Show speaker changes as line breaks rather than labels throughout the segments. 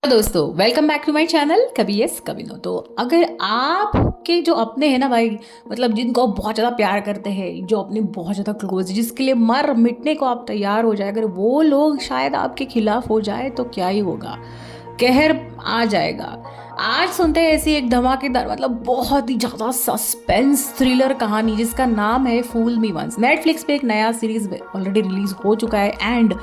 दोस्तों welcome back to my channel कभी yes कभी नो। तो अगर आपके जो अपने हैं ना भाई, मतलब जिनको आप बहुत ज़्यादा प्यार करते हैं, जो अपने बहुत ज़्यादा क्लोज, जिसके लिए मर मिटने को आप तैयार हो जाए, अगर वो लोग शायद आपके खिलाफ हो जाए तो क्या ही होगा, कहर आ जाएगा। आज सुनते हैं ऐसी एक धमाकेदार, मतलब बहुत ही ज़्यादा सस्पेंस थ्रिलर कहानी जिसका नाम है फूल मी वंस। नेटफ्लिक्स पे एक नया सीरीज ऑलरेडी रिलीज हो चुका है एंड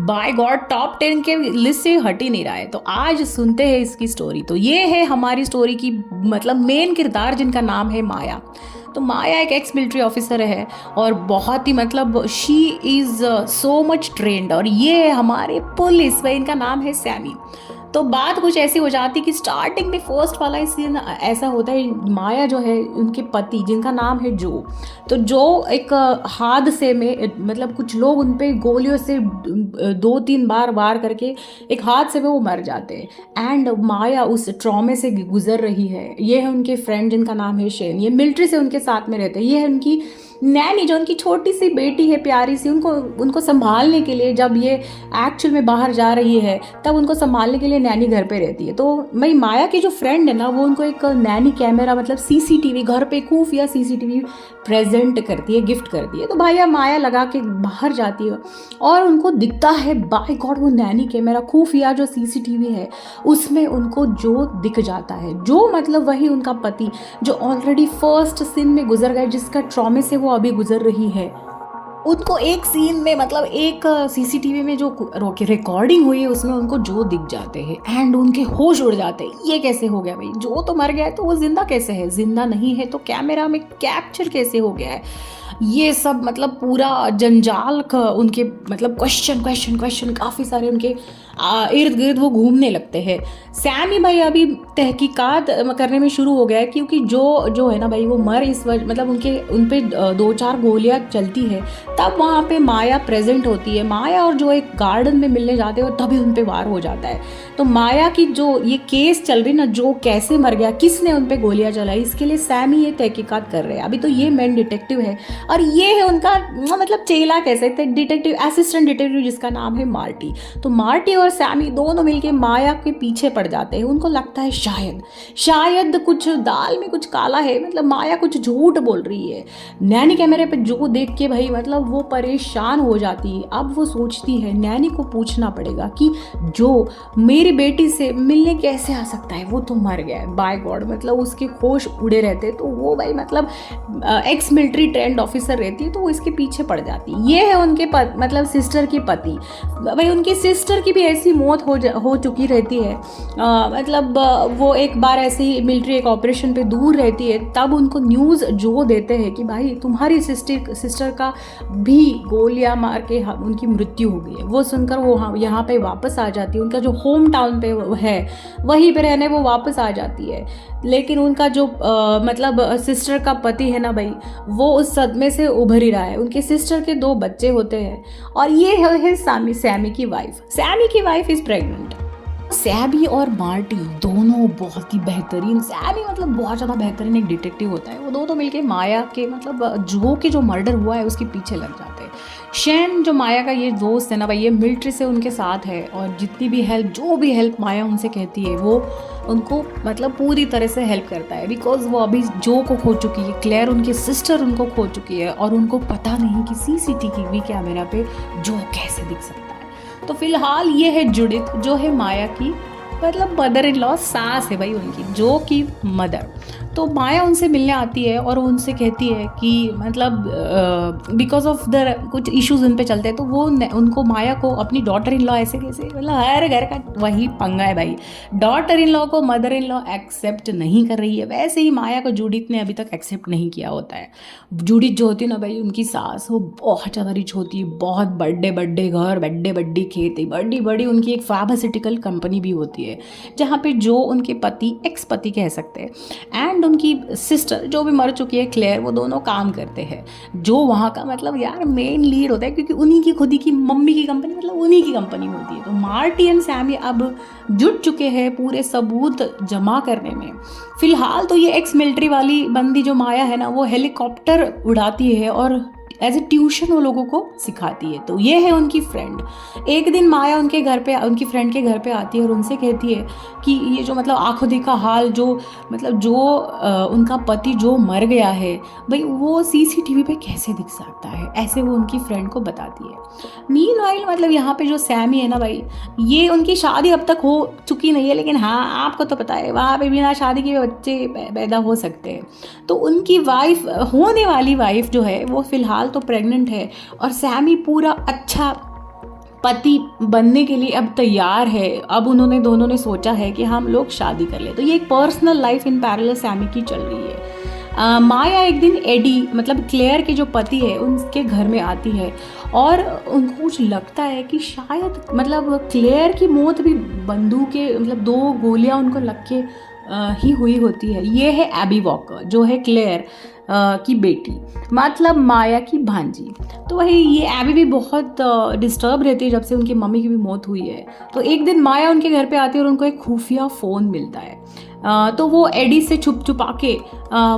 बाय गॉड टॉप 10 के लिस्ट से हट ही नहीं रहा है। तो आज सुनते हैं इसकी स्टोरी। तो ये है हमारी स्टोरी की मतलब मेन किरदार, जिनका नाम है माया। तो माया एक एक्स मिलिट्री ऑफिसर है और बहुत ही मतलब she is so much trend, और ये है हमारे पुलिस में, इनका नाम है सैमी। तो बात कुछ ऐसी हो जाती कि स्टार्टिंग में फर्स्ट वाला ही सीन ऐसा होता है, माया जो है उनके पति जिनका नाम है जो, तो जो एक हादसे में मतलब कुछ लोग उन पे गोलियों से 2-3 बार वार करके एक हादसे में वो मर जाते हैं एंड माया उस ट्रॉमे से गुजर रही है। ये है उनके फ्रेंड जिनका नाम है शेन, ये मिलिट्री से उनके साथ में रहते हैं। ये है उनकी नैनी जो उनकी छोटी सी बेटी है प्यारी सी, उनको उनको संभालने के लिए जब ये एक्चुअल में बाहर जा रही है तब उनको संभालने के लिए नैनी घर पे रहती है। तो मेरी माया की जो फ्रेंड है ना, वो उनको एक नैनी कैमरा मतलब सीसीटीवी घर पे खुफिया सीसीटीवी प्रेजेंट करती है, गिफ्ट करती है। तो भैया माया लगा के बाहर जाती है और उनको दिखता है बाय गॉड वो नैनी कैमरा खुफिया जो सीसीटीवी है उसमें उनको जो दिख जाता है, जो मतलब वही उनका पति जो ऑलरेडी फर्स्ट सीन में गुजर गए, जिसका ट्रॉमे से वो अभी गुजर रही है। उनको एक सीन में मतलब एक सीसीटीवी में जो रिकॉर्डिंग हुई है उसमें उनको जो दिख जाते हैं एंड उनके होश उड़ जाते हैं। ये कैसे हो गया भाई, जो तो मर गया है तो वो जिंदा कैसे है, जिंदा नहीं है तो कैमरा में कैप्चर कैसे हो गया है, ये सब मतलब पूरा जंजाल का उनके मतलब क्वेश्चन क्वेश्चन क्वेश्चन काफ़ी सारे उनके इर्द गिर्द वो घूमने लगते हैं। सैमी भाई अभी तहकीकात करने में शुरू हो गया है, क्योंकि जो जो है ना भाई वो मर इस वजह मतलब उन पे 2-4 गोलियां चलती है, तब वहाँ पे माया प्रेजेंट होती है। माया और जो एक गार्डन में मिलने जाते हैं तभी उन पे वार हो जाता है। तो माया की जो ये केस चल रही ना, जो कैसे मर गया, किसने उन पे गोलियां चलाई, इसके लिए सैमी ये तहकीकात कर रहे हैं। अभी तो ये मेन डिटेक्टिव है और ये है उनका मतलब चेला कह सकते हैं, डिटेक्टिव असिस्टेंट डिटेक्टिव जिसका नाम है मार्टी। तो मार्टी और सैमी दोनों मिलके माया के पीछे पड़ जाते हैं। उनको लगता है शायद कुछ दाल में कुछ काला है, मतलब माया कुछ झूठ बोल रही है। नैनी कैमरे पे जो देख के भाई मतलब वो परेशान हो जाती है। अब वो सोचती है नैनी को पूछना पड़ेगा कि जो मेरी बेटी से मिलने कैसे आ सकता है, वो तो मर गया है बाय गॉड, मतलब उसके होश उड़े रहते। तो वो भाई मतलब एक्स मिलिट्री ट्रेंड ऑफिसर रहती है तो वो इसके पीछे पड़ जाती है। ये है उनके मतलब सिस्टर की पति। भाई उनकी सिस्टर की भी ऐसी मौत हो चुकी रहती है, मतलब वो एक बार ऐसे ही मिलिट्री एक ऑपरेशन पे दूर रहती है, तब उनको न्यूज़ जो देते हैं कि भाई तुम्हारी सिस्टर का भी गोलियां मार के उनकी मृत्यु हो गई है। वो सुनकर वो यहाँ पे वापस आ जाती है, उनका जो होम टाउन पे है वहीं पे रहने वो वापस आ जाती है। लेकिन उनका जो मतलब सिस्टर का पति है ना भाई, वो उस सदमे से उभर ही रहा है। उनके सिस्टर के 2 बच्चे होते हैं और ये है सैमी की वाइफ। सैमी की वाइफ इज प्रेग्नेंट। सैमी और मार्टी दोनों बहुत ही बेहतरीन, सैमी मतलब बहुत ज़्यादा बेहतरीन एक डिटेक्टिव होता है, वो दोनों मिलके माया के मतलब जो मर्डर हुआ है उसके पीछे लग जाते हैं। शैन जो माया का ये दोस्त है ना भाई, ये मिलिट्री से उनके साथ है और जितनी भी हेल्प जो भी हेल्प माया उनसे कहती है वो उनको मतलब पूरी तरह से हेल्प करता है, बिकॉज वो अभी जो को खो चुकी है, क्लेयर उनकी सिस्टर उनको खो चुकी है और उनको पता नहीं कि सीसीटीवी कैमरा पे जो कैसे दिख सकता है। तो फिलहाल ये है जुडित, जो है माया की मतलब मदर इन लॉ, सास है भाई उनकी, जो की मदर। तो माया उनसे मिलने आती है और उनसे कहती है कि मतलब बिकॉज ऑफ द कुछ इश्यूज उन पे चलते हैं, तो वो उनको माया को अपनी डॉटर इन लॉ ऐसे कैसे, मतलब हर घर का वही पंगा है भाई, डॉटर इन लॉ को मदर इन लॉ एक्सेप्ट नहीं कर रही है। वैसे ही माया को जूडिथ ने अभी तक एक्सेप्ट नहीं किया होता है। जूडिथ जो होती है ना भाई उनकी सास, वो बहुत ज़्यादा रिच होती है, बहुत बड़े बड़े घर, बड़े बड़ी खेती, बड़ी बड़ी उनकी एक फार्मास्यूटिकल कंपनी भी होती है जहाँ पे जो उनके पति एक्स पति कह सकते हैं एंड उनकी सिस्टर जो भी मर चुकी है क्लेयर, वो दोनों काम करते हैं। जो वहाँ का मतलब यार मेन लीड होता है, क्योंकि उन्हीं की खुद ही की मम्मी की कंपनी मतलब उन्हीं की कंपनी होती है। तो मार्टी एंड सैमी अब जुट चुके हैं पूरे सबूत जमा करने में। फिलहाल तो ये एक्स मिलिट्री वाली बंदी जो माया है ना, वो हेलीकॉप्टर उड़ाती है और एज ए ट्यूशन वो लोगों को सिखाती है। तो ये है उनकी फ्रेंड। एक दिन माया उनके घर पे, उनकी फ्रेंड के घर पे आती है और उनसे कहती है कि ये जो मतलब आंखों देखा हाल, जो मतलब जो उनका पति जो मर गया है भाई, वो सीसीटीवी पे कैसे दिख सकता है, ऐसे वो उनकी फ्रेंड को बताती है। मीनवाइल मतलब यहाँ पे जो सैमी है ना भाई, ये उनकी शादी अब तक हो चुकी नहीं है, लेकिन हाँ आपको तो पता है वहाँ पे बिना शादी के बच्चे पैदा हो सकते हैं। तो उनकी वाइफ, होने वाली वाइफ जो है वो फिलहाल तो प्रेग्नेंट है, और सैमी पूरा अच्छा पति बनने के लिए अब तैयार है। अब उन्होंने दोनों ने सोचा है कि हम लोग शादी कर ले। तो ये एक personal life in parallel Sammy की चल रही है। माया एक दिन एडी मतलब क्लेयर के जो पति है उनके घर में आती है, और उनको कुछ लगता है कि शायद मतलब क्लेयर की मौत भी बंदूक के मतलब 2 गोलियां उनको लग के ही हुई होती है। ये है एबी वॉकर जो है क्लेयर की बेटी, मतलब माया की भांजी। तो वही ये एबी भी बहुत डिस्टर्ब रहती है जब से उनकी मम्मी की भी मौत हुई है। तो एक दिन माया उनके घर पे आती है और उनको एक खुफिया फ़ोन मिलता है। तो वो एडी से छुपा के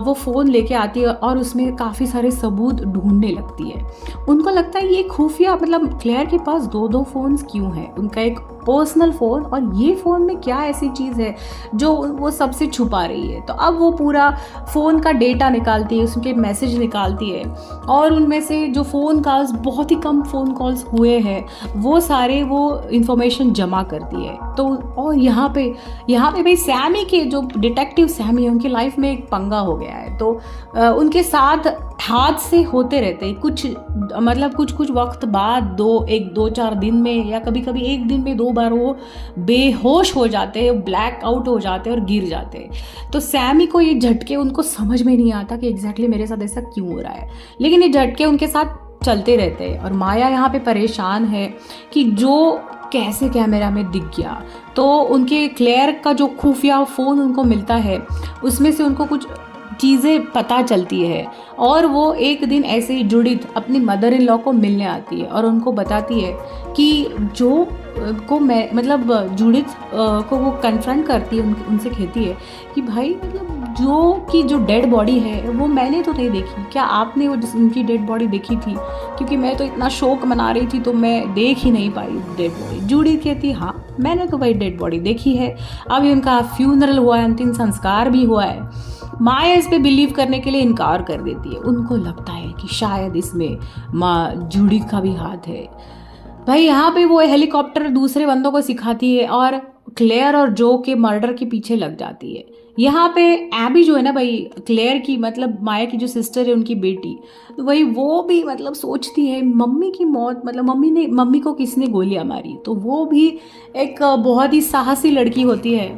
वो फ़ोन लेके आती है और उसमें काफ़ी सारे सबूत ढूंढने लगती है। उनको लगता है ये खुफिया मतलब क्लेयर के पास 2 फ़ोन्स क्यों हैं, उनका एक पर्सनल फ़ोन और ये फ़ोन में क्या ऐसी चीज़ है जो वो सबसे छुपा रही है। तो अब वो पूरा फ़ोन का डेटा निकालती है, उसके मैसेज निकालती है, और उनमें से जो फ़ोन कॉल्स, बहुत ही कम फ़ोन कॉल्स हुए हैं, वो सारे वो इंफॉर्मेशन जमा करती है। तो और यहाँ पे भाई सैमी के जो डिटेक्टिव सैमी है उनकी लाइफ में एक पंगा हो गया है। तो उनके साथ हादसे होते रहते हैं, कुछ वक्त बाद 2-4 दिन में, या कभी कभी एक दिन में 2 बार वो बेहोश हो जाते हैं, ब्लैक आउट हो जाते हैं और गिर जाते हैं। तो सैमी को ये झटके उनको समझ में नहीं आता कि एग्जैक्टली मेरे साथ ऐसा क्यों हो रहा है, लेकिन ये झटके उनके साथ चलते रहते हैं। और माया यहाँ पे परेशान है कि जो कैसे कैमरा में दिख गया। तो उनके क्लेयर का जो खुफिया फ़ोन उनको मिलता है उसमें से उनको कुछ चीज़ें पता चलती है, और वो एक दिन ऐसे ही जुडिथ अपनी मदर इन लॉ को मिलने आती है और उनको बताती है कि जो को मैं मतलब जुडिथ को वो कन्फ्रंट करती है, उनसे कहती है कि भाई मतलब जो डेड बॉडी है वो मैंने तो नहीं देखी, क्या आपने वो उनकी डेड बॉडी देखी थी? क्योंकि मैं तो इतना शोक मना रही थी तो मैं देख ही नहीं पाई डेड बॉडी। जुडिथ कहती हाँ मैंने तो भाई डेड बॉडी देखी है, अभी उनका फ्यूनरल हुआ है, अंतिम संस्कार भी हुआ है। माया इस पे बिलीव करने के लिए इनकार कर देती है। उनको लगता है कि शायद इसमें जुडिथ का भी हाथ है। भाई यहाँ पे वो हेलीकॉप्टर दूसरे बंदों को सिखाती है और क्लेयर और जो के मर्डर के पीछे लग जाती है। यहाँ पे एबी जो है ना भाई, क्लेयर की मतलब माया की जो सिस्टर है उनकी बेटी, तो वही वो भी मतलब सोचती है मम्मी की मौत, मतलब मम्मी को किसने गोलियां मारी। तो वो भी एक बहुत ही साहसी लड़की होती है।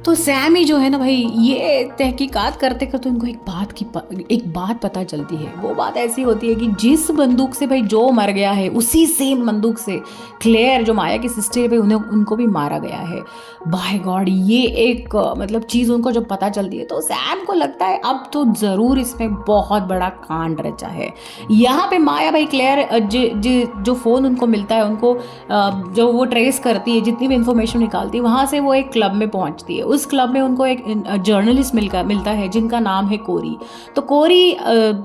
तो सैमी जो है ना भाई, ये तहकीकात करते करते उनको एक बात पता चलती है। वो बात ऐसी होती है कि जिस बंदूक से भाई जो मर गया है उसी सेम बंदूक से क्लेयर जो माया की सिस्टर है भाई उनको भी मारा गया है। बाय गॉड, ये एक मतलब चीज़ उनको जब पता चलती है तो सैम को लगता है अब तो ज़रूर इसमें बहुत बड़ा कांड रचा है। यहाँ पे माया भाई क्लेयर जो फ़ोन उनको मिलता है उनको जो वो ट्रेस करती है, जितनी भी इंफॉर्मेशन निकालती है, वहाँ से वो एक क्लब में पहुँचती है। उस क्लब में उनको एक जर्नलिस्ट मिलता है जिनका नाम है कोरी। तो कोरी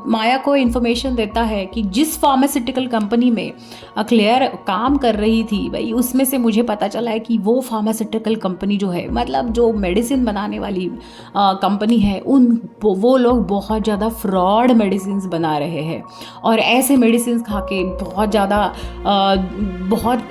माया को इन्फॉर्मेशन देता है कि जिस फार्मास्यूटिकल कंपनी में क्लेयर काम कर रही थी भाई, उसमें से मुझे पता चला है कि वो फार्मास्यूटिकल कंपनी जो है, मतलब जो मेडिसिन बनाने वाली कंपनी है, वो लोग बहुत ज़्यादा फ्रॉड मेडिसिन बना रहे हैं, और ऐसे मेडिसिन खा के बहुत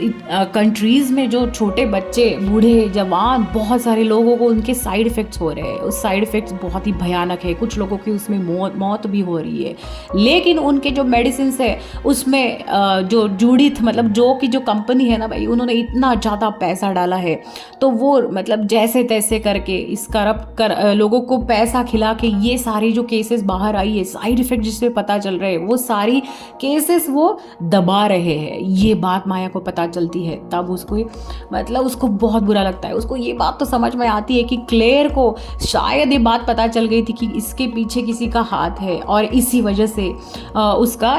कंट्रीज़ में जो छोटे बच्चे, बूढ़े, जवान, बहुत सारे लोगों को उनके साइड इफ़ेक्ट्स हो रहे हैं। उस साइड इफ़ेक्ट्स बहुत ही भयानक है, कुछ लोगों की उसमें मौत भी हो रही है। लेकिन उनके जो मेडिसिन है उसमें जो जुडिथ मतलब जो की जो कंपनी है ना भाई, उन्होंने इतना ज़्यादा पैसा डाला है, तो वो मतलब जैसे तैसे करके इस करप्ट लोगों को पैसा खिला के ये सारी जो केसेस बाहर आई है, साइड इफ़ेक्ट जिससे पता चल रहे हैं, वो सारी केसेस वो दबा रहे हैं। ये बात माया को पता चलती है, तब उसको बहुत बुरा लगता है। उसको ये बात तो समझ में आती है कि क्लेयर को शायद ये बात पता चल गई थी कि इसके पीछे किसी का हाथ है, और इसी वजह से उसका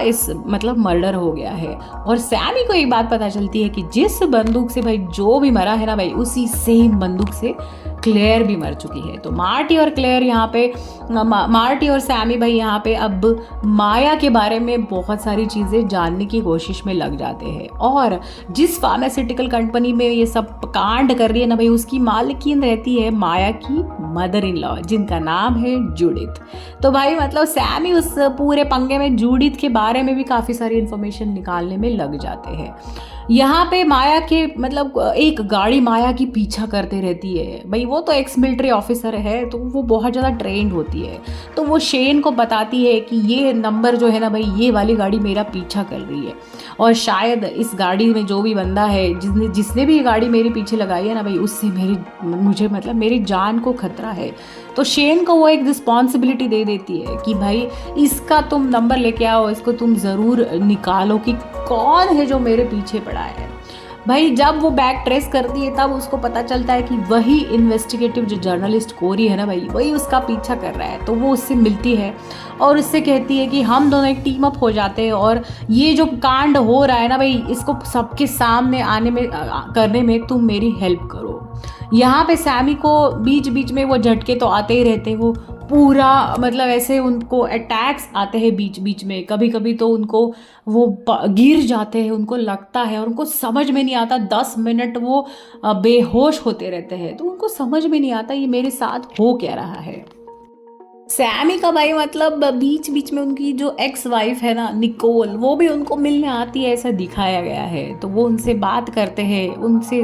मतलब मर्डर हो गया है। और सैमी को ये बात पता चलती है कि जिस बंदूक से भाई जो भी मरा है ना भाई, उसी सेम बंदूक से क्लेयर भी मर चुकी है। तो मार्टी और क्लेयर यहाँ पे मार्टी और सैमी भाई यहाँ पे अब माया के बारे में बहुत सारी चीज़ें जानने की कोशिश में लग जाते हैं। और जिस फार्मास्यूटिकल कंपनी में ये सब कांड कर रही है ना भाई, उसकी मालकिन रहती है माया की मदर इन लॉ, जिनका नाम है जूडिथ। तो भाई मतलब सैमी उस पूरे पंगे में जूडिथ के बारे में भी काफ़ी सारी इन्फॉर्मेशन निकालने में लग जाते हैं। यहाँ पे माया के मतलब एक गाड़ी माया की पीछा करते रहती है भाई। वो तो एक्स मिलिट्री ऑफिसर है, तो वो बहुत ज़्यादा ट्रेंड होती है। तो वो शेन को बताती है कि ये नंबर जो है ना भाई, ये वाली गाड़ी मेरा पीछा कर रही है, और शायद इस गाड़ी में जो भी बंदा है जिसने भी ये गाड़ी मेरे पीछे लगाई है ना भाई, उससे मुझे मतलब मेरी जान को खतरा है। तो शेन को वो एक रिस्पॉन्सिबिलिटी दे देती है कि भाई इसका तुम नंबर लेके आओ, इसको तुम ज़रूर निकालो कि कौन है जो मेरे पीछे पड़ा है। भाई जब वो बैग ट्रेस करती है तब उसको पता चलता है कि वही इन्वेस्टिगेटिव जो जर्नलिस्ट कोरी है ना भाई, वही उसका पीछा कर रहा है। तो वो उससे मिलती है और उससे कहती है कि हम दोनों एक टीम अप हो जाते हैं, और ये जो कांड हो रहा है ना भाई, इसको सबके सामने आने में करने में तुम मेरी हेल्प करो। यहाँ पे सैमी को बीच बीच में वो झटके तो आते ही रहते हैं। वो पूरा मतलब ऐसे उनको अटैक्स आते हैं बीच बीच में, कभी कभी तो उनको वो गिर जाते हैं, उनको लगता है और उनको समझ में नहीं आता। 10 मिनट वो बेहोश होते रहते हैं, तो उनको समझ में नहीं आता ये मेरे साथ हो क्या रहा है। सैमी का भाई मतलब बीच बीच में उनकी जो एक्स वाइफ है ना निकोल, वो भी उनको मिलने आती है, ऐसा दिखाया गया है। तो वो उनसे बात करते हैं, उनसे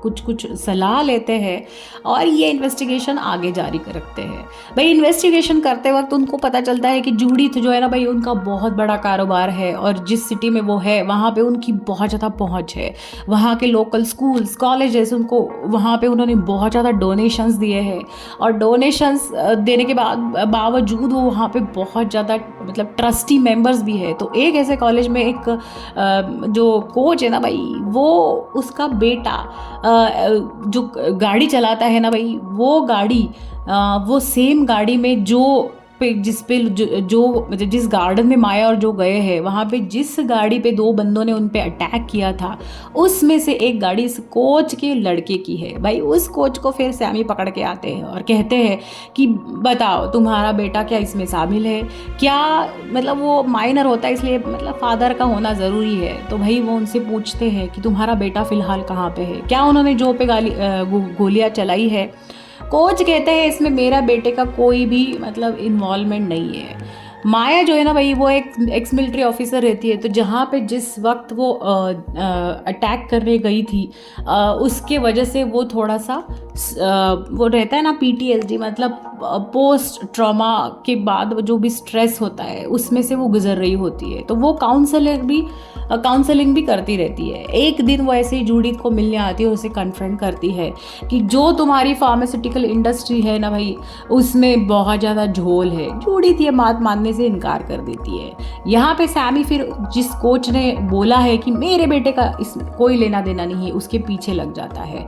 कुछ कुछ सलाह लेते हैं, और ये इन्वेस्टिगेशन आगे जारी रखते हैं। भाई इन्वेस्टिगेशन करते वक्त उनको पता चलता है कि जूडिथ जो है ना भाई, उनका बहुत बड़ा कारोबार है, और जिस सिटी में वो है वहाँ पे उनकी बहुत ज़्यादा पहुँच है। वहाँ के लोकल स्कूल्स कॉलेजेस उनको वहाँ पे उन्होंने बहुत ज़्यादा डोनेशंस दिए हैं, और डोनेशंस देने के बावजूद वो वहाँ पे बहुत ज़्यादा मतलब ट्रस्टी मेंबर्स भी है। तो एक ऐसे कॉलेज में एक जो कोच है ना भाई, वो उसका बेटा जो गाड़ी चलाता है ना भाई, वो गाड़ी वो सेम गाड़ी में जिस गार्डन में माया और जो गए हैं, वहाँ पे जिस गाड़ी पे 2 बंदों ने उन पे अटैक किया था, उसमें से एक गाड़ी इस कोच के लड़के की है। भाई उस कोच को फिर सैमी पकड़ के आते हैं और कहते हैं कि बताओ तुम्हारा बेटा क्या इसमें शामिल है क्या। मतलब वो माइनर होता है, इसलिए मतलब फादर का होना ज़रूरी है। तो भाई वो उनसे पूछते हैं कि तुम्हारा बेटा फ़िलहाल कहाँ पे है, क्या उन्होंने जो पे गोलियाँ चलाई है। कोच कहते हैं इसमें मेरा बेटे का कोई भी मतलब इन्वॉल्वमेंट नहीं है। माया जो है ना भाई, वो एक एक्स मिलिट्री ऑफिसर रहती है। तो जहाँ पे जिस वक्त वो अटैक करने गई थी, उसके वजह से वो थोड़ा सा वो रहता है ना PTSD, मतलब पोस्ट ट्रॉमा के बाद जो भी स्ट्रेस होता है उसमें से वो गुजर रही होती है। तो वो काउंसलिंग भी करती रहती है। एक दिन वो ऐसे ही जूडिथ को मिलने आती है और उसे कन्फ्रंट करती है कि जो तुम्हारी फार्मास्यूटिकल इंडस्ट्री है ना भाई, उसमें बहुत ज़्यादा झोल है। जूडिथ ये बात मानने से इनकार कर देती है। यहाँ पे सैमी फिर जिस कोच ने बोला है कि मेरे बेटे का इसमें कोई लेना देना नहीं है, उसके पीछे लग जाता है।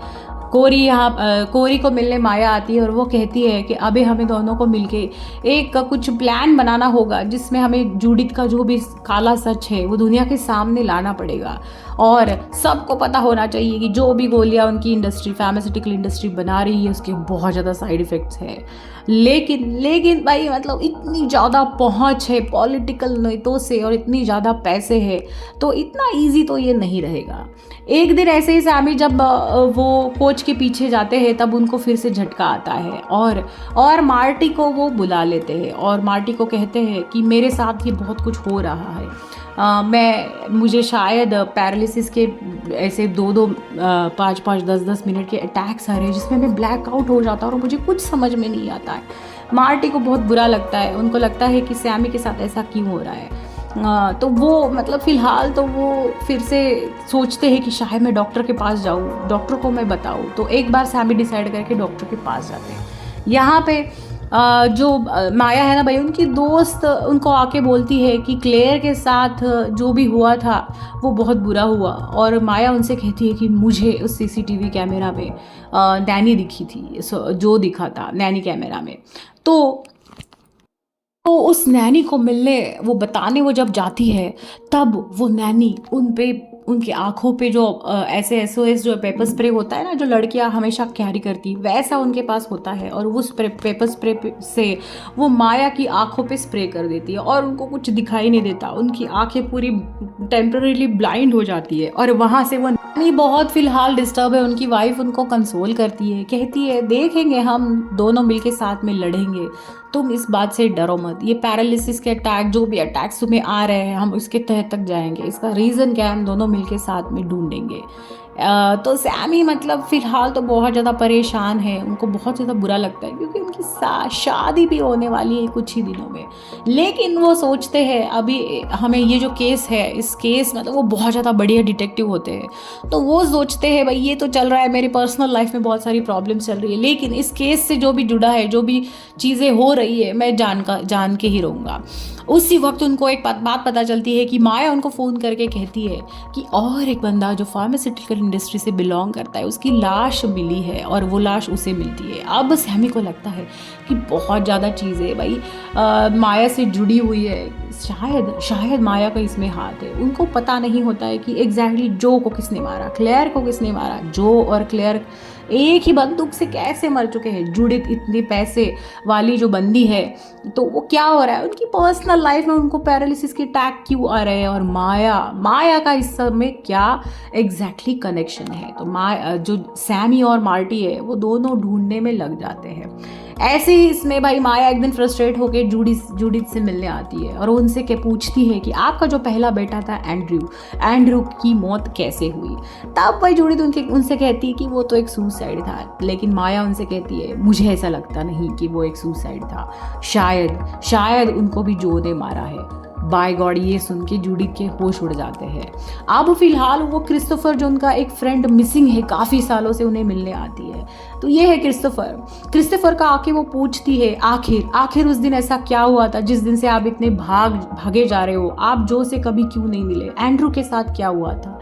कोरी को मिलने माया आती है और वो कहती है कि अबे हमें दोनों को मिलके एक कुछ प्लान बनाना होगा, जिसमें हमें जूडिथ का जो भी काला सच है वो दुनिया के सामने लाना पड़ेगा, और सबको पता होना चाहिए कि जो भी गोलियां उनकी फार्मास्यूटिकल इंडस्ट्री बना रही है उसके बहुत ज़्यादा साइड इफ़ेक्ट्स है। लेकिन भाई मतलब इतनी ज़्यादा पहुंच है पॉलिटिकल नेताओं से, और इतनी ज़्यादा पैसे है, तो इतना इजी तो ये नहीं रहेगा। एक दिन ऐसे ही सैमी जब वो कोच के पीछे जाते हैं, तब उनको फिर से झटका आता है, और मार्टी को वो बुला लेते हैं, और मार्टी को कहते हैं कि मेरे साथ ये बहुत कुछ हो रहा है। मुझे शायद पैरालिसिस के ऐसे 2-2 5-5 10-10 मिनट के अटैक्स आ रहे हैं, जिसमें मैं ब्लैक आउट हो जाता हूँ और मुझे कुछ समझ में नहीं आता है। मार्टी को बहुत बुरा लगता है, उनको लगता है कि सैमी के साथ ऐसा क्यों हो रहा है। तो वो मतलब फ़िलहाल तो वो फिर से सोचते हैं कि शायद मैं डॉक्टर के पास जाऊँ, डॉक्टर को मैं बताऊँ। तो एक बार सैमी डिसाइड करके डॉक्टर के पास जाते हैं। यहाँ पे जो माया है ना भाई, उनकी दोस्त उनको आके बोलती है कि क्लेयर के साथ जो भी हुआ था वो बहुत बुरा हुआ, और माया उनसे कहती है कि मुझे उस CCTV कैमरा में नैनी दिखी थी, जो दिखा था नैनी कैमरा में। तो उस नैनी को मिलने वो बताने वो जब जाती है, तब वो नैनी उन पे उनकी आँखों पे जो ऐसे SOS जो पेपर स्प्रे होता है ना, जो लड़कियाँ हमेशा कैरी करती, वैसा उनके पास होता है, और वो पेपर स्प्रे से वो माया की आँखों पे स्प्रे कर देती है और उनको कुछ दिखाई नहीं देता, उनकी आँखें पूरी टेम्पररीली ब्लाइंड हो जाती है। और वहाँ से वो नहीं, बहुत फिलहाल डिस्टर्ब है। उनकी वाइफ उनको कंसोल करती है, कहती है देखेंगे, हम दोनों मिलके साथ में लड़ेंगे, तुम इस बात से डरो मत, ये पैरालिसिस के अटैक, जो भी अटैक्स तुम्हें आ रहे हैं, हम उसके तह तक जाएंगे, इसका रीज़न क्या है हम दोनों मिलके साथ में ढूंढेंगे। तो सैमी मतलब फ़िलहाल तो बहुत ज़्यादा परेशान है, उनको बहुत ज़्यादा बुरा लगता है क्योंकि उनकी शादी भी होने वाली है कुछ ही दिनों में। लेकिन वो सोचते हैं अभी हमें ये जो केस है, इस केस मतलब वो बहुत ज़्यादा बढ़िया डिटेक्टिव होते हैं, तो वो सोचते हैं भाई ये तो चल रहा है, मेरी पर्सनल लाइफ में बहुत सारी प्रॉब्लम्स चल रही है, लेकिन इस केस से जो भी जुड़ा है, जो भी चीज़ें हो रही है, मैं जान के ही रहूँगा। उसी वक्त उनको एक बात पता चलती है कि माया उनको फ़ोन करके कहती है कि और एक बंदा जो फार्मास्यूटिकल इंडस्ट्री से बिलोंग करता है, उसकी लाश मिली है और वो लाश उसे मिलती है। अब सैमी को लगता है कि बहुत ज़्यादा चीज़ें भाई माया से जुड़ी हुई है, शायद माया का इसमें हाथ है। उनको पता नहीं होता है कि एग्जैक्टली जो को किसने मारा, क्लेयर को किसने मारा। जो और क्लेयर एक ही बंदूक से कैसे मर चुके हैं। जूडिथ इतने पैसे वाली जो बंदी है, तो वो क्या हो रहा है उनकी पर्सनल लाइफ में, उनको पैरालिसिस के अटैक क्यों आ रहे हैं, और माया का इस सब में क्या एग्जैक्टली कनेक्शन है। तो जो सैमी और मार्टी है वो दोनों ढूंढने में लग जाते हैं। ऐसे ही इसमें भाई माया एक दिन फ्रस्ट्रेट होकर जूडिथ से मिलने आती है और उनसे पूछती है कि आपका जो पहला बेटा था एंड्रयू की मौत कैसे हुई। तब भाई जूडिथ उनसे कहती है कि वो तो एक सुसाइड था, लेकिन माया उनसे कहती है मुझे ऐसा लगता नहीं कि वो एक सुसाइड था, शायद उनको भी जो ने मारा है। बाय गॉड, ये सुन के जूडिथ के होश उड़ जाते हैं। अब फिलहाल वो क्रिस्टोफर, जो उनका एक फ्रेंड मिसिंग है, काफ़ी सालों से उन्हें मिलने आती है। तो ये है क्रिस्टोफर का आके वो पूछती है आखिर उस दिन ऐसा क्या हुआ था जिस दिन से आप इतने भागे जा रहे हो, आप जो से कभी क्यों नहीं मिले, एंड्रू के साथ क्या हुआ था।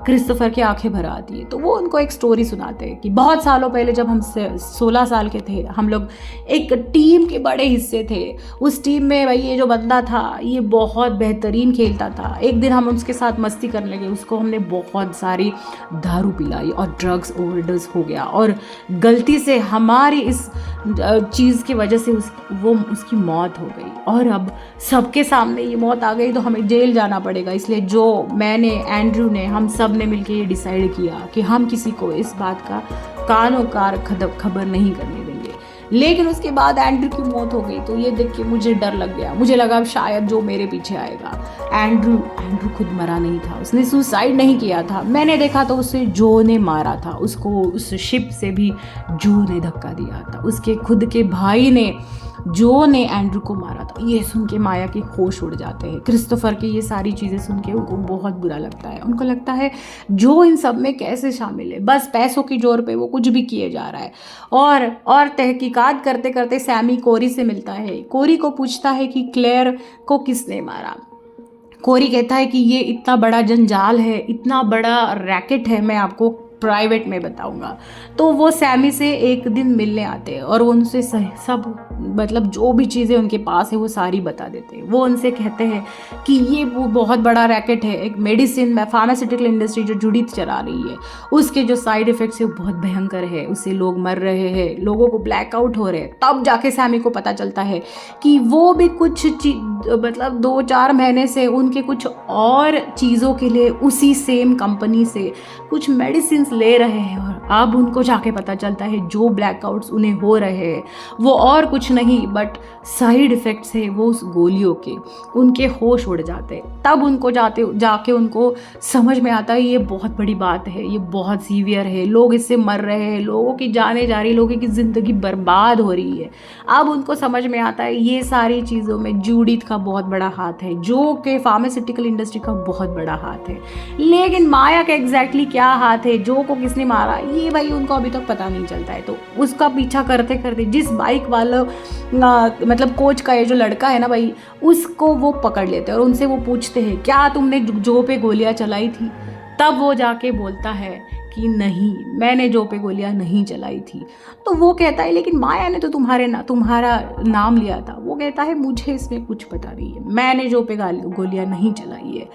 क्रिस्टोफर की आंखें भर आती है। तो वो उनको एक स्टोरी सुनाते हैं कि बहुत सालों पहले जब हम 16 साल के थे, हम लोग एक टीम के बड़े हिस्से थे। उस टीम में भाई ये जो बंदा था ये बहुत बेहतरीन खेलता था। एक दिन हम उसके साथ मस्ती करने लगे, उसको हमने बहुत सारी दारू पिलाई और ड्रग्स ओवरडोज हो गया, और गलती से हमारी इस चीज़ की वजह से उसकी मौत हो गई, और अब सबके सामने ये मौत आ गई तो हमें जेल जाना पड़ेगा। इसलिए मैंने, एंड्रू ने, हम सब ने मिलकर ये डिसाइड किया कि हम किसी को इस बात का कानो कार खबर नहीं करने देंगे। लेकिन उसके बाद एंड्रू की मौत हो गई, तो ये देख के मुझे डर लग गया। मुझे लगा शायद जो मेरे पीछे आएगा। एंड्रू खुद मरा नहीं था, उसने सुसाइड नहीं किया था। मैंने देखा तो उसे जो ने मारा था, उसको उस शिप से भी जो ने धक्का दिया था, उसके खुद के भाई ने जो ने एंड्रू को मारा था। ये सुन के माया के होश उड़ जाते हैं। क्रिस्टोफर की ये सारी चीज़ें सुन के उनको बहुत बुरा लगता है। उनको लगता है जो इन सब में कैसे शामिल है, बस पैसों की जोर पे वो कुछ भी किए जा रहा है। और तहकीकात करते करते सैमी कोरी से मिलता है। कोरी को पूछता है कि क्लेयर को किसने मारा। कोरी कहता है कि ये इतना बड़ा जंजाल है, इतना बड़ा रैकेट है, मैं आपको प्राइवेट में बताऊंगा। तो वो सैमी से एक दिन मिलने आते हैं और वो उनसे सब मतलब जो भी चीज़ें उनके पास है वो सारी बता देते हैं। वो उनसे कहते हैं कि ये वो बहुत बड़ा रैकेट है, एक मेडिसिन फार्मास्यूटिकल इंडस्ट्री जो जूडिथ चला रही है, उसके जो साइड इफ़ेक्ट्स है वो बहुत भयंकर है, उससे लोग मर रहे हैं, लोगों को ब्लैकआउट हो रहे हैं। तब जाके सैमी को पता चलता है कि वो भी कुछ मतलब 2-4 महीने से उनके कुछ और चीज़ों के लिए उसी सेम कंपनी से कुछ मेडिसिन ले रहे हैं, और अब उनको जाके पता चलता है जो ब्लैकआउट्स उन्हें हो रहे हैं वो और कुछ नहीं बट साइड इफ़ेक्ट्स है वो उस गोलियों के। उनके होश उड़ जाते हैं। तब उनको जाके उनको समझ में आता है ये बहुत बड़ी बात है, ये बहुत सीवियर है, लोग इससे मर रहे हैं, लोगों की जाने जा रही, लोगों की ज़िंदगी बर्बाद हो रही है। अब उनको समझ में आता है ये सारी चीज़ों में जूडिथ का बहुत बड़ा हाथ है, जो कि फार्मास्यूटिकल इंडस्ट्री का बहुत बड़ा हाथ है। लेकिन माया का एग्जैक्टली क्या हाथ है, जो को किसने मारा, ये भाई उनको अभी तक पता नहीं चलता है। तो उसका पीछा करते करते जिस बाइक वाला मतलब कोच का ये जो लड़का है ना भाई, उसको वो पकड़ लेते हैं और उनसे वो पूछते हैं क्या तुमने जो पे गोलियां चलाई थी। तब वो जाके बोलता है कि नहीं, मैंने जो पे गोलियां नहीं चलाई थी। तो वो कहता है लेकिन माया ने तो तुम्हारा नाम लिया था। वो कहता है मुझे इसमें कुछ पता नहीं है, मैंने जो पे गोलियां नहीं चलाई है।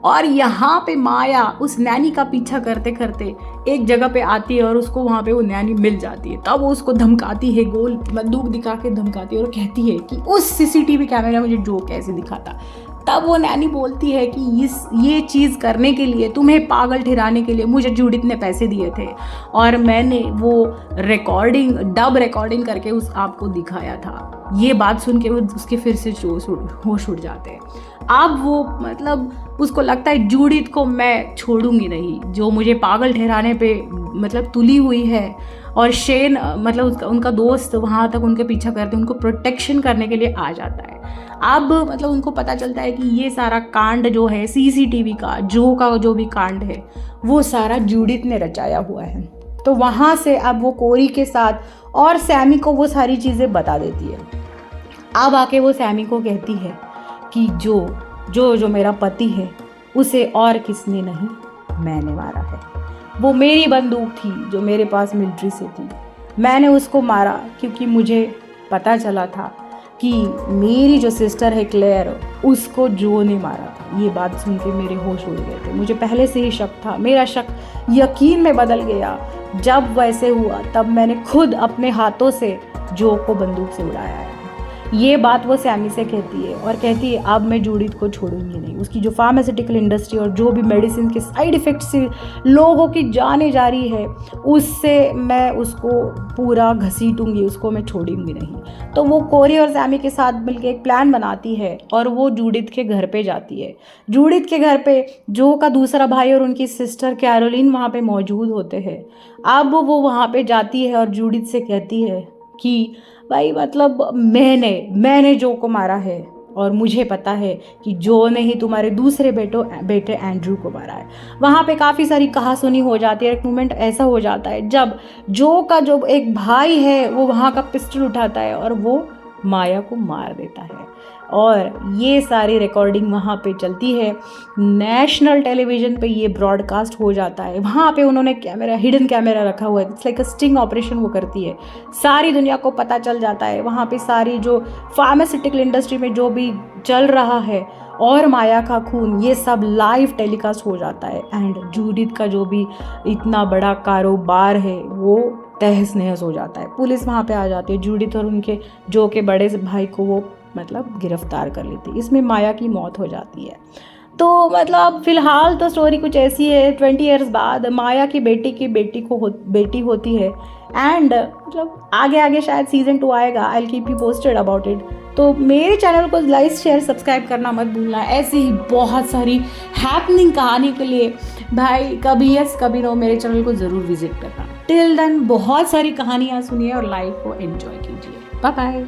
और यहाँ पे माया उस नैनी का पीछा करते करते एक जगह पे आती है और उसको वहाँ पे वो नैनी मिल जाती है। तब वो उसको धमकाती है, गोल बंदूक दिखा के धमकाती है और कहती है कि उस सीसीटीवी कैमरा मुझे जो कैसे दिखा था। तब वो नैनी बोलती है कि ये चीज़ करने के लिए, तुम्हें पागल ठहराने के लिए मुझे जूडिथ ने पैसे दिए थे और मैंने वो डब रिकॉर्डिंग करके आपको दिखाया था। ये बात सुन के उसके फिर से होश उड़ जाते हैं। अब वो मतलब उसको लगता है जूडिथ को मैं छोड़ूंगी नहीं, जो मुझे पागल ठहराने पे मतलब तुली हुई है। और शेन मतलब उनका दोस्त वहाँ तक उनके पीछा करते, उनको प्रोटेक्शन करने के लिए आ जाता है। अब मतलब उनको पता चलता है कि ये सारा कांड जो है सीसीटीवी का जो भी कांड है वो सारा जूडिथ ने रचाया हुआ है। तो वहाँ से अब वो कोरी के साथ और सैमी को वो सारी चीज़ें बता देती है। अब आके वो सैमी को कहती है कि जो मेरा पति है उसे और किसने नहीं, मैंने मारा है। वो मेरी बंदूक थी जो मेरे पास मिलिट्री से थी, मैंने उसको मारा क्योंकि मुझे पता चला था कि मेरी जो सिस्टर है क्लेयर, उसको जो ने मारा था। ये बात सुन के मेरे होश उड़ गए थे। मुझे पहले से ही शक था, मेरा शक यकीन में बदल गया। जब वैसे हुआ तब मैंने खुद अपने हाथों से जो को बंदूक से उड़ाया है। ये बात वो सैमी से कहती है और कहती है अब मैं जूडिथ को छोड़ूंगी नहीं। उसकी जो फार्मास्यूटिकल इंडस्ट्री और जो भी मेडिसिन के साइड इफ़ेक्ट से लोगों की जाने जा रही है, उससे मैं उसको पूरा घसीटूंगी, उसको मैं छोड़ूंगी नहीं। तो वो कोरी और सैमी के साथ मिलकर एक प्लान बनाती है और वो जूडिथ के घर पे जाती है। जूडिथ के घर पे जो का दूसरा भाई और उनकी सिस्टर कैरोलिन वहाँ पे मौजूद होते हैं। अब वो वहाँ पे जाती है और जूडिथ से कहती है कि भाई मतलब मैंने जो को मारा है और मुझे पता है कि जो ने ही तुम्हारे दूसरे बेटे एंड्रू को मारा है। वहाँ पे काफ़ी सारी कहासुनी हो जाती है। एक मोमेंट ऐसा हो जाता है जब जो का जो एक भाई है वो वहाँ का पिस्टल उठाता है और वो माया को मार देता है। और ये सारी रिकॉर्डिंग वहाँ पे चलती है, नेशनल टेलीविज़न पे ये ब्रॉडकास्ट हो जाता है। वहाँ पे उन्होंने हिडन कैमरा रखा हुआ है, it's like a sting operation वो करती है। सारी दुनिया को पता चल जाता है। वहाँ पे सारी जो फार्मास्यूटिकल इंडस्ट्री में जो भी चल रहा है और माया का खून, ये सब लाइव टेलीकास्ट हो जाता है। एंड जूडिथ का जो भी इतना बड़ा कारोबार है वो तहस नहस हो जाता है। पुलिस वहाँ पे आ जाती है, जूडिथ और उनके जो के बड़े भाई को वो मतलब गिरफ्तार कर लेती। इसमें माया की मौत हो जाती है। तो मतलब फ़िलहाल तो स्टोरी कुछ ऐसी है। 20 ईयर्स बाद माया की बेटी होती है। एंड मतलब आगे शायद सीज़न 2 आएगा। I will keep you posted about it. तो मेरे चैनल को लाइक शेयर सब्सक्राइब करना मत भूलना। ऐसे ही बहुत सारी हैपनिंग कहानी के लिए भाई कभी यस कभी नो मेरे चैनल को ज़रूर विजिट करना। टिल देन बहुत सारी कहानियाँ सुनिए और लाइफ को एंजॉय कीजिए। Bye bye.